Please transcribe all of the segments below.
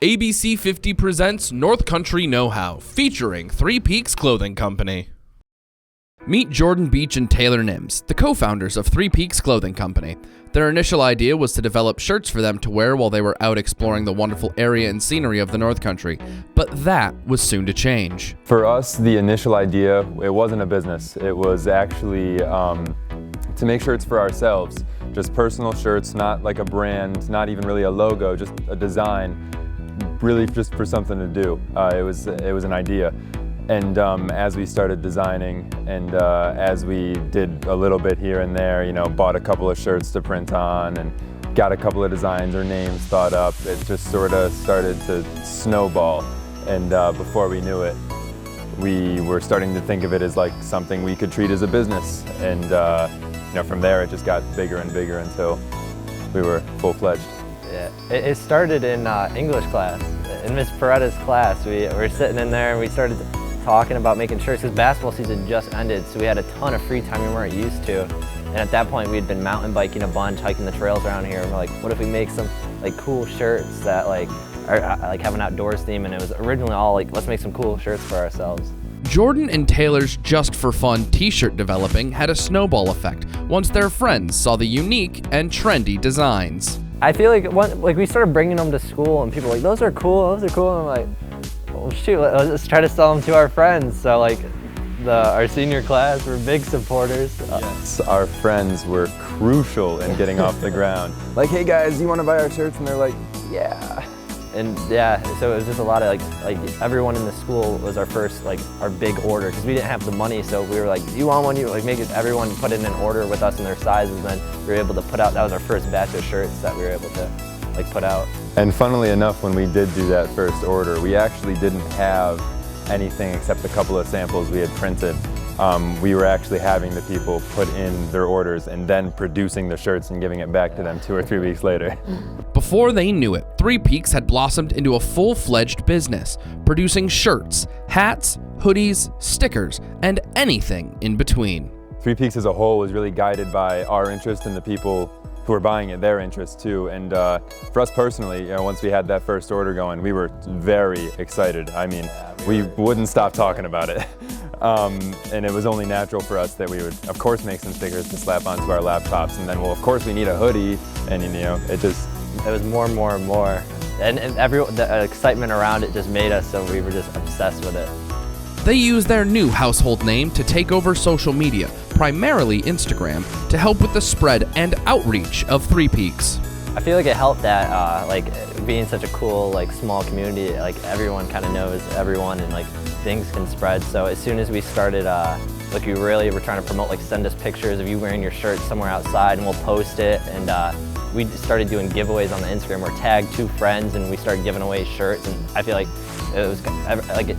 ABC50 presents North Country Know-How, featuring Three Peaks Clothing Company. Meet Jordan Beach and Taylor Nims, the co-founders of Three Peaks Clothing Company. Their initial idea was to develop shirts for them to wear while they were out exploring the wonderful area and scenery of the North Country, but that was soon to change. For us, the initial idea, it wasn't a business. It was actually to make shirts for ourselves. Just personal shirts, not like a brand, not even really a logo, just a design, really just for something to do. It was an idea. And as we started designing and as we did a little bit here and there, you know, bought a couple of shirts to print on and got a couple of designs or names thought up, it just sort of started to snowball. And before we knew it, we were starting to think of it as like something we could treat as a business. And you know, from there it just got bigger and bigger until we were full-fledged. Yeah, it started in English class. In Miss Peretta's class, we were sitting in there and we started talking about making shirts because basketball season just ended, so we had a ton of free time we weren't used to. And at that point, we'd been mountain biking a bunch, hiking the trails around here, and we're like, what if we make some like cool shirts that like are like have an outdoors theme? And it was originally all like, let's make some cool shirts for ourselves. Jordan and Taylor's Just for Fun t-shirt developing had a snowball effect once their friends saw the unique and trendy designs. I feel like we started bringing them to school and people were like, those are cool, and I'm like, well shoot, let's try to sell them to our friends. So like our senior class were big supporters. Yes, our friends were crucial in getting off the ground. Like, hey guys, you want to buy our shirts? And they're like, yeah. And yeah, so it was just a lot of like everyone in the school was our first, like our big order, because we didn't have the money, so we were like, you want one? You like make it, everyone put in an order with us in their sizes, and then we were able to put out, that was our first batch of shirts that we were able to like put out. And funnily enough, when we did do that first order, we actually didn't have anything except a couple of samples we had printed. We were actually having the people put in their orders and then producing the shirts and giving it back to them 2 or 3 weeks later. Before they knew it, Three Peaks had blossomed into a full-fledged business, producing shirts, hats, hoodies, stickers, and anything in between. Three Peaks as a whole was really guided by our interest and the people who were buying it, their interest too. And for us personally, you know, once we had that first order going, we were very excited. I mean, we wouldn't stop talking about it. And it was only natural for us that we would, of course, make some stickers to slap onto our laptops. And then, well, of course, we need a hoodie. And, you know, it was more and more and more. And the excitement around it just made us so we were just obsessed with it. They used their new household name to take over social media, primarily Instagram, to help with the spread and outreach of Three Peaks. I feel like it helped that, like, being such a cool, like, small community, like, everyone kind of knows everyone and, like, things can spread. So as soon as we started, like, we really were trying to promote, like, send us pictures of you wearing your shirt somewhere outside and we'll post it. And we started doing giveaways on the Instagram. We're tagged 2 friends and we started giving away shirts. And I feel like it was, like,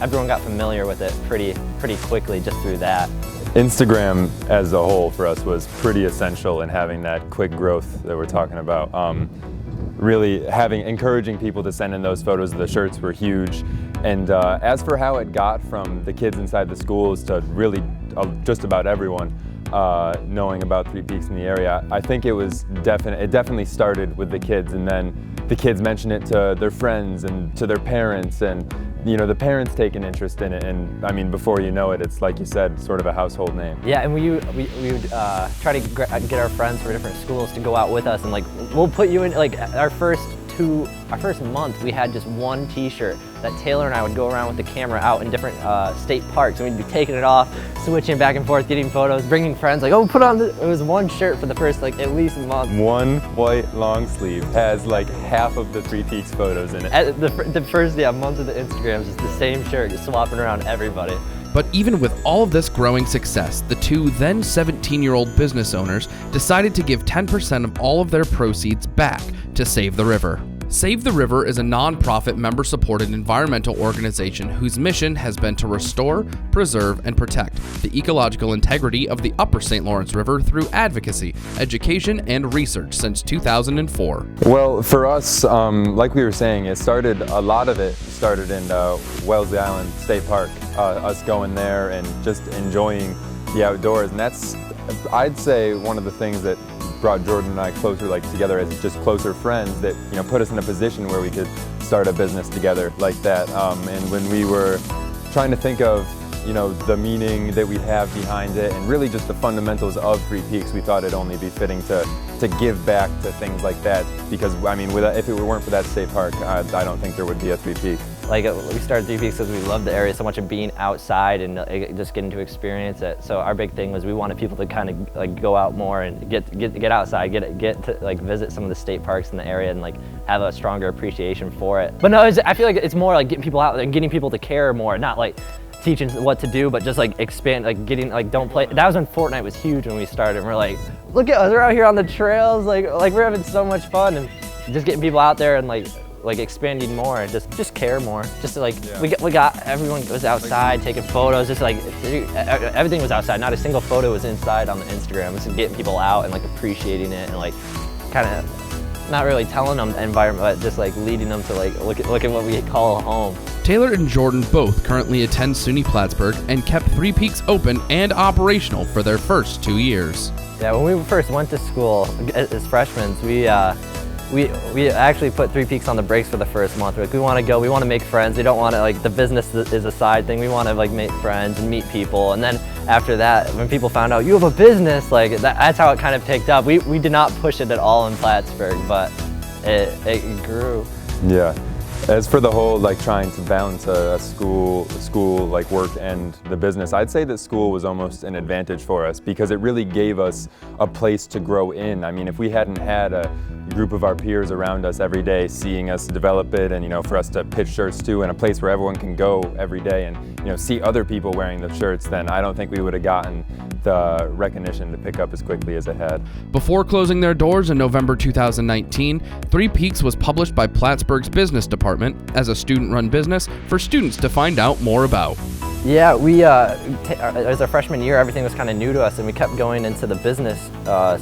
everyone got familiar with it pretty quickly just through that. Instagram as a whole for us was pretty essential in having that quick growth that we're talking about. Really encouraging people to send in those photos of the shirts were huge. And as for how it got from the kids inside the schools to really just about everyone knowing about Three Peaks in the area, I think it definitely started with the kids, and then the kids mentioned it to their friends and to their parents, and you know, the parents take an interest in it, and I mean, before you know it, it's like you said, sort of a household name. Yeah, and we would try to get our friends from different schools to go out with us, and like, we'll put you in, like, our first month, we had just 1 t-shirt that Taylor and I would go around with the camera out in different state parks, and we'd be taking it off, switching back and forth, getting photos, bringing friends, like, oh, put on this. It was 1 shirt for the first, like, at least a month. 1 white long sleeve has like half of the Three Peaks photos in it. The first month of the Instagram is just the same shirt, just swapping around everybody. But even with all of this growing success, the 2 then 17-year-old business owners decided to give 10% of all of their proceeds back to Save the River. Save the River is a non-profit member-supported environmental organization whose mission has been to restore, preserve, and protect the ecological integrity of the Upper St. Lawrence River through advocacy, education, and research since 2004. Well, for us, like we were saying, a lot of it started in Wellesley Island State Park, us going there and just enjoying the outdoors, and that's, I'd say, one of the things that brought Jordan and I closer, like together as just closer friends that, you know, put us in a position where we could start a business together like that. And when we were trying to think of, you know, the meaning that we'd have behind it and really just the fundamentals of Three Peaks, we thought it'd only be fitting to give back to things like that, because I mean, if it weren't for that state park, I don't think there would be a Three Peaks. Like, we started Three Peaks because we loved the area so much, and being outside and just getting to experience it. So our big thing was we wanted people to kind of like go out more and get outside, get to like visit some of the state parks in the area and like have a stronger appreciation for it. But no, I feel like it's more like getting people out and getting people to care more, not like teaching what to do, but just like expand, like getting, like don't play. That was when Fortnite was huge when we started. And we're like, look at us, we're out here on the trails, like we're having so much fun, and just getting people out there and like expanding more and just care more. Just like, yeah. we got everyone was outside taking photos, just like everything was outside. Not a single photo was inside on the Instagram. Just getting people out and like appreciating it and like kind of not really telling them the environment, but just like leading them to like look at what we call home. Taylor and Jordan both currently attend SUNY Plattsburgh and kept Three Peaks open and operational for their first 2 years. Yeah, when we first went to school as freshmen, we actually put Three Peaks on the brakes for the first month. We're like, we want to go, we want to make friends. We don't want to, like, the business is a side thing. We want to like make friends and meet people. And then after that, when people found out you have a business, like that's how it kind of picked up. We did not push it at all in Plattsburgh, but it grew. Yeah. As for the whole like trying to balance a school like work and the business, I'd say that school was almost an advantage for us because it really gave us a place to grow in. I mean, if we hadn't had a group of our peers around us every day seeing us develop it, and you know, for us to pitch shirts to, and a place where everyone can go every day and, you know, see other people wearing the shirts, then I don't think we would have gotten the recognition to pick up as quickly as it had. Before closing their doors in November 2019, Three Peaks was published by Plattsburgh's business department as a student-run business for students to find out more about. Yeah, as our freshman year, everything was kind of new to us, and we kept going into the business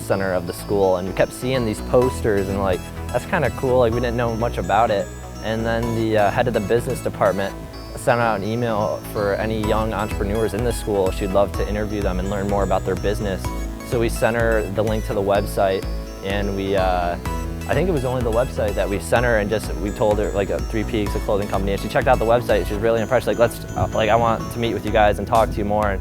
center of the school, and we kept seeing these posters, and like, that's kind of cool. Like, we didn't know much about it. And then the head of the business department sent out an email for any young entrepreneurs in the school. She'd love to interview them and learn more about their business. So we sent her the link to the website, and I think it was only the website that we sent her, and we told her like Three Peaks, a clothing company, and she checked out the website. She was really impressed. Like, I want to meet with you guys and talk to you more.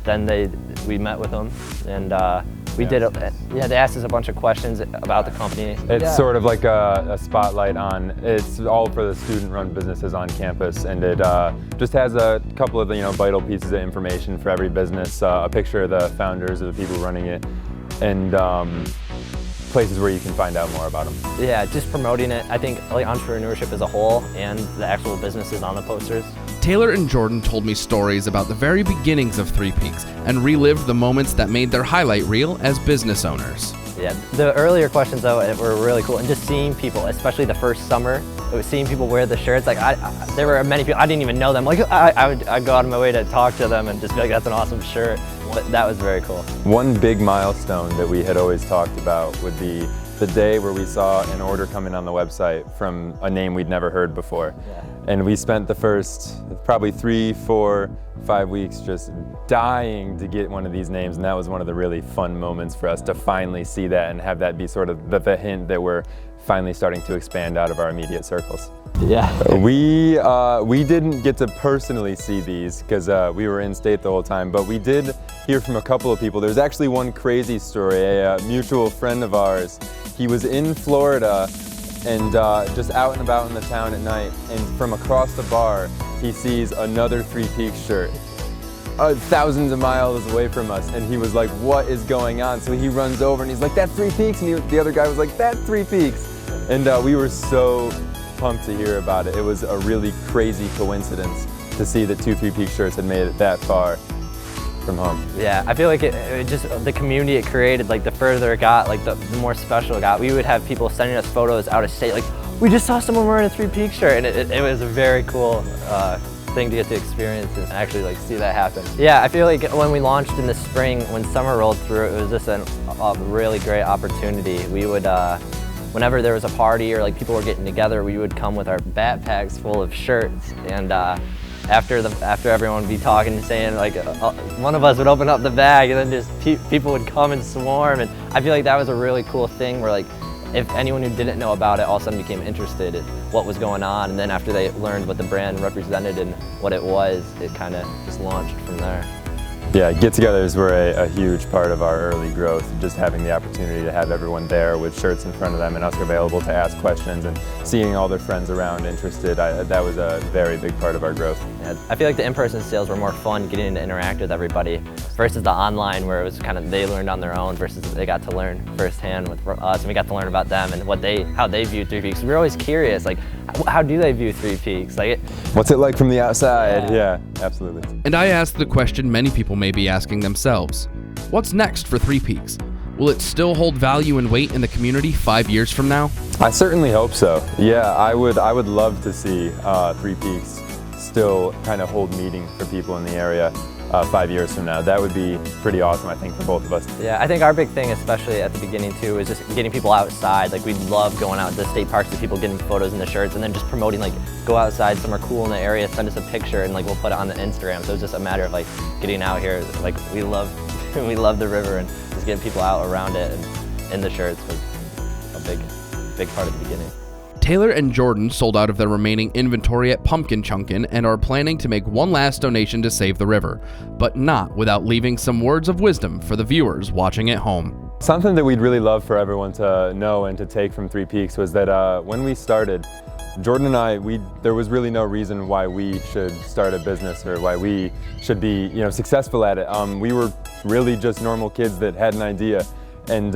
And then we met with them, and they asked us a bunch of questions about the company. It's sort of like a spotlight on, it's all for the student-run businesses on campus, and it just has a couple of vital pieces of information for every business, a picture of the founders, of the people running it, and places where you can find out more about them. Yeah, just promoting it. I think like entrepreneurship as a whole and the actual businesses on the posters. Taylor and Jordan told me stories about the very beginnings of Three Peaks and relived the moments that made their highlight reel as business owners. Yeah, the earlier questions though were really cool, and just seeing people, especially the first summer, it was seeing people wear the shirts. Like there were many people I didn't even know them. Like I'd go out of my way to talk to them and just be like, "That's an awesome shirt." But that was very cool. One big milestone that we had always talked about would be the day where we saw an order come in on the website from a name we'd never heard before. Yeah. And we spent the first probably 3, 4, 5 weeks just dying to get one of these names, and that was one of the really fun moments for us to finally see that and have that be sort of the hint that we're finally starting to expand out of our immediate circles. Yeah. We didn't get to personally see these because we were in state the whole time, but we did hear from a couple of people. There's actually one crazy story. A mutual friend of ours, he was in Florida and just out and about in the town at night, and from across the bar, he sees another Three Peaks shirt thousands of miles away from us, and he was like, "What is going on?" So he runs over and he's like, "That's Three Peaks," and the other guy was like, "That's Three Peaks," and we were so pumped to hear about it. It was a really crazy coincidence to see that 2 Three Peaks shirts had made it that far from home. Yeah, I feel like it just, the community it created, like the further it got, like the more special it got. We would have people sending us photos out of state, like, "We just saw someone wearing a Three Peaks shirt," and it was a very cool thing to get to experience and actually like see that happen. Yeah, I feel like when we launched in the spring, when summer rolled through, it was just a really great opportunity. We would, whenever there was a party or like people were getting together, we would come with our backpacks full of shirts, and after everyone would be talking and saying, like, one of us would open up the bag and then just people would come and swarm. And I feel like that was a really cool thing where, like, if anyone who didn't know about it all of a sudden became interested in what was going on, and then after they learned what the brand represented and what it was, it kind of just launched from there. Yeah, get-togethers were a huge part of our early growth, just having the opportunity to have everyone there with shirts in front of them and us available to ask questions and seeing all their friends around interested. That was a very big part of our growth. Yeah, I feel like the in-person sales were more fun, getting to interact with everybody, versus the online where it was kind of they learned on their own versus they got to learn firsthand with us, and we got to learn about them and how they view Three Peaks. We were always curious, like, how do they view Three Peaks? Like, what's it like from the outside? Yeah, absolutely. And I asked the question many people may be asking themselves. What's next for Three Peaks? Will it still hold value and weight in the community 5 years from now? I certainly hope so. Yeah, I would love to see Three Peaks still kind of hold meeting for people in the area 5 years from now. That would be pretty awesome, I think, for both of us. Yeah, I think our big thing, especially at the beginning too, is just getting people outside. Like, we love going out to the state parks with people getting photos in the shirts, and then just promoting, like, go outside somewhere cool in the area, send us a picture, and, like, we'll put it on the Instagram. So it's just a matter of, like, getting out here. Like, we love the river, and just getting people out around it and in the shirts was a big part of the beginning. Taylor and Jordan sold out of their remaining inventory at Pumpkin Chunkin' and are planning to make one last donation to save the river, but not without leaving some words of wisdom for the viewers watching at home. Something that we'd really love for everyone to know and to take from Three Peaks was that when we started, Jordan and I, there was really no reason why we should start a business or why we should be, successful at it. We were really just normal kids that had an idea, and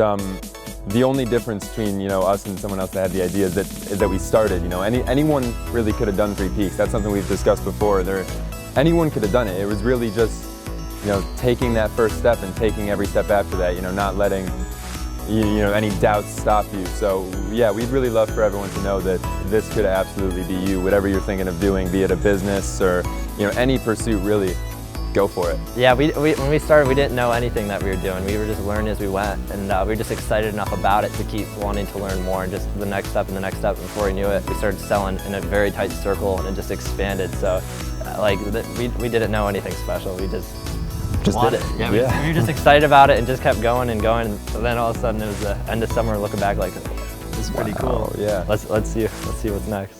the only difference between us and someone else that had the idea is that we started. Anyone really could have done Three Peaks. That's something we've discussed before. Anyone could have done it. It was really just taking that first step and taking every step after that. Not letting any doubts stop you. So yeah, we'd really love for everyone to know that this could absolutely be you. Whatever you're thinking of doing, be it a business or any pursuit, really. Go for it. Yeah, when we started, we didn't know anything that we were doing. We were just learning as we went, and we were just excited enough about it to keep wanting to learn more, and just the next step and the next step. Before we knew it, we started selling in a very tight circle, and it just expanded. So, we didn't know anything special. We just wanted it. Yeah, we were just excited about it and just kept going and going. And then all of a sudden, it was the end of summer, looking back like, this is pretty cool. Yeah. Let's see what's next.